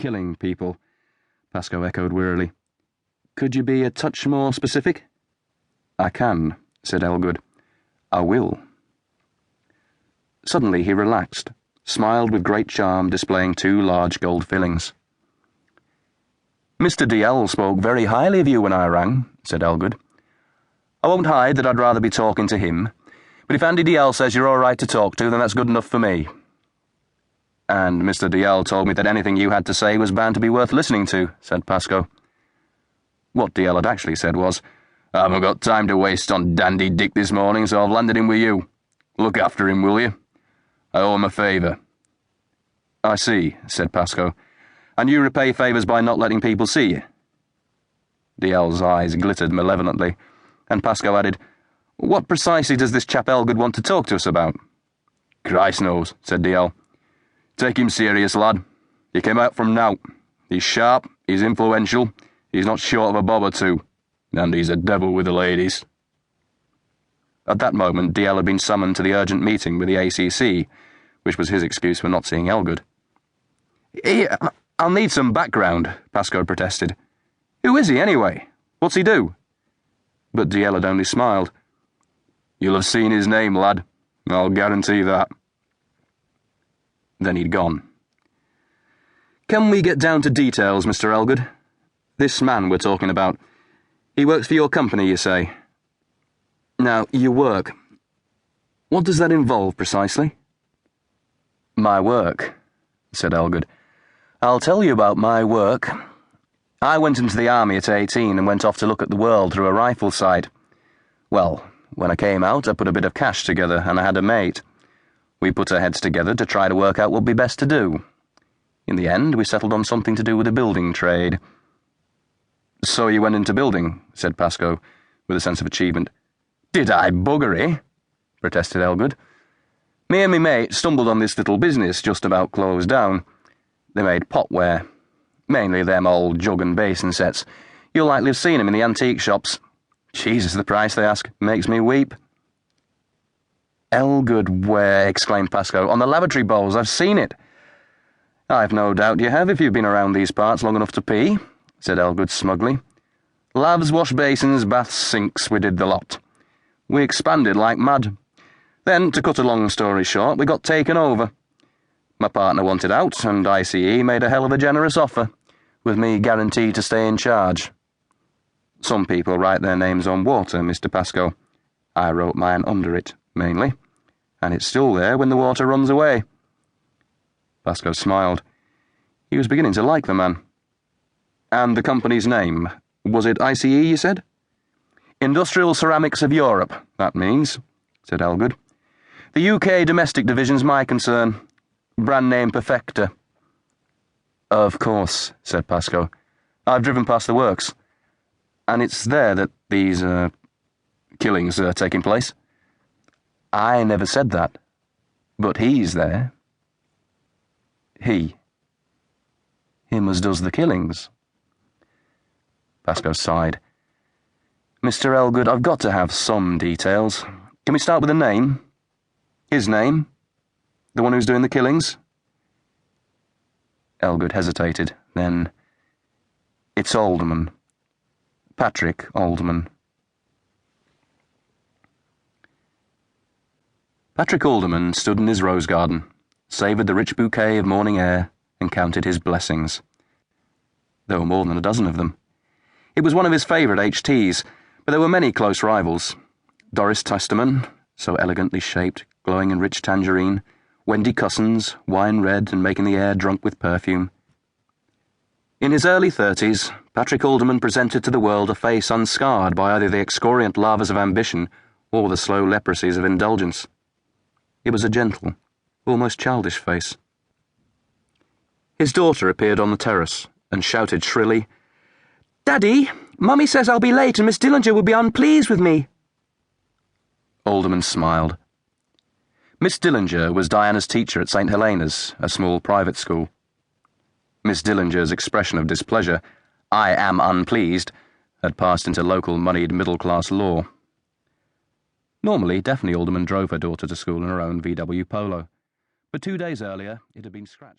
killing people, Pascoe echoed wearily. Could you be a touch more specific? I can, said Elgood. I will. Suddenly he relaxed, smiled with great charm, displaying 2 large gold fillings. Mr. DL spoke very highly of you when I rang, said Elgood. I won't hide that I'd rather be talking to him, but if Andy DL says you're all right to talk to, then that's good enough for me. And Mr. DL told me that anything you had to say was bound to be worth listening to, said Pascoe. What DL had actually said was, I haven't got time to waste on Dandy Dick this morning, so I've landed him with you. Look after him, will you? I owe him a favour. I see, said Pascoe. And you repay favours by not letting people see you? DL's eyes glittered malevolently, and Pascoe added, What precisely does this chap Elgood want to talk to us about? Christ knows, said DL. Take him serious, lad. He came out from nowt. He's sharp, he's influential, he's not short of a bob or two, and he's a devil with the ladies. At that moment, DL had been summoned to the urgent meeting with the ACC, which was his excuse for not seeing Elgood. I'll need some background, Pascoe protested. Who is he, anyway? What's he do? But DL had only smiled. You'll have seen his name, lad. I'll guarantee that. Then he'd gone. Can we get down to details, Mr. Elgood? This man we're talking about. He works for your company, you say? Now, your work. What does that involve, precisely? My work, said Elgood. I'll tell you about my work. I went into the army at 18 and went off to look at the world through a rifle sight. Well, when I came out, I put a bit of cash together, and I had a mate. We put our heads together to try to work out what would be best to do. In the end, we settled on something to do with the building trade. So you went into building, said Pascoe, with a sense of achievement. Did I, buggery? Protested Elgood. Me and me mate stumbled on this little business just about closed down. They made potware. Mainly them old jug and basin sets. You'll likely have seen them in the antique shops. Jesus, the price they ask makes me weep. Elgood ware, exclaimed Pascoe. On the lavatory bowls, I've seen it. I've no doubt you have if you've been around these parts long enough to pee, said Elgood smugly. Lavs, wash basins, baths, sinks, we did the lot. We expanded like mad. Then, to cut a long story short, we got taken over. My partner wanted out, and ICE made a hell of a generous offer, with me guaranteed to stay in charge. Some people write their names on water, Mr. Pascoe. I wrote mine under it, mainly, and it's still there when the water runs away. Pascoe smiled. He was beginning to like the man. And the company's name, was it ICE, you said? Industrial Ceramics of Europe, that means, said Elgood. The UK domestic division's my concern. Brand name Perfecta. Of course, said Pascoe. I've driven past the works. And it's there that these, killings are taking place. I never said that. But he's there. He. Him as does the killings. Pascoe sighed. Mr. Elgood, I've got to have some details. Can we start with a name? His name? The one who's doing the killings? Elgood hesitated, then... It's Aldermann. Patrick Aldermann. Patrick Aldermann stood in his rose garden, savoured the rich bouquet of morning air, and counted his blessings. There were more than a dozen of them. It was one of his favourite HTs, but there were many close rivals. Doris Testerman, so elegantly shaped, glowing in rich tangerine, Wendy Cussons, wine red and making the air drunk with perfume. In his early 30s, Patrick Aldermann presented to the world a face unscarred by either the excoriant lavas of ambition or the slow leprosies of indulgence. It was a gentle, almost childish face. His daughter appeared on the terrace and shouted shrilly, "Daddy, Mummy says I'll be late and Miss Dillinger will be unpleased with me." Aldermann smiled. Miss Dillinger was Diana's teacher at St. Helena's, a small private school. Miss Dillinger's expression of displeasure, "I am unpleased," had passed into local moneyed middle-class law. Normally, Daphne Aldermann drove her daughter to school in her own VW Polo, but 2 days earlier it had been scratched.